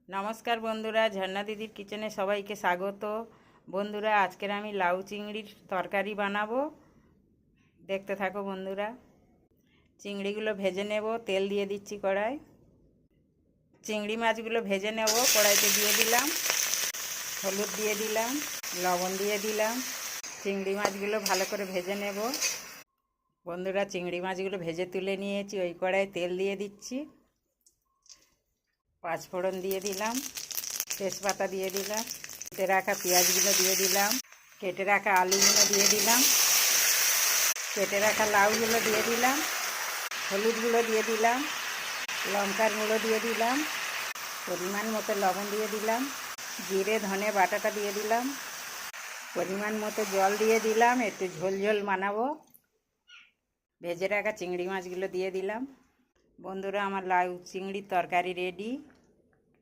নমস্কার বন্ধুরা, ঝর্ণা দিদির কিচেনে সবাইকে স্বাগত। বন্ধুরা, আজকের আমি লাউ চিংড়ির তরকারি বানাবো, দেখতে থাকো বন্ধুরা। চিংড়িগুলো ভেজে নেব, তেল দিয়ে দিচ্ছি কড়াই। চিংড়ি মাছগুলো ভেজে নেব, কড়াইতে দিয়ে দিলাম, হলুদ দিয়ে দিলাম, লবণ দিয়ে দিলাম। চিংড়ি মাছগুলো ভালো করে ভেজে নেব। বন্ধুরা, চিংড়ি মাছগুলো ভেজে তুলে নিয়েছি, ওই কড়াইয়ে তেল দিয়ে দিচ্ছি, পাঁচফোড়ন দিয়ে দিলাম, তেজপাতা দিয়ে দিলাম, কেটে রাখা পেঁয়াজগুলো দিয়ে দিলাম, কেটে রাখা আলুগুলো দিয়ে দিলাম, কেটে রাখা লাউগুলো দিয়ে দিলাম, হলুদ গুঁড়ো দিয়ে দিলাম, লঙ্কার গুঁড়ো দিয়ে দিলাম, পরিমাণ মতো লবণ দিয়ে দিলাম, জিরে ধনে বাটাটা দিয়ে দিলাম, পরিমাণ মতো জল দিয়ে দিলাম, একটু ঝোল ঝোল বানাবো। ভেজে রাখা চিংড়ি মাছগুলো দিয়ে দিলাম। বন্ধুরা, আমার লাউ চিংড়ির তরকারি রেডি।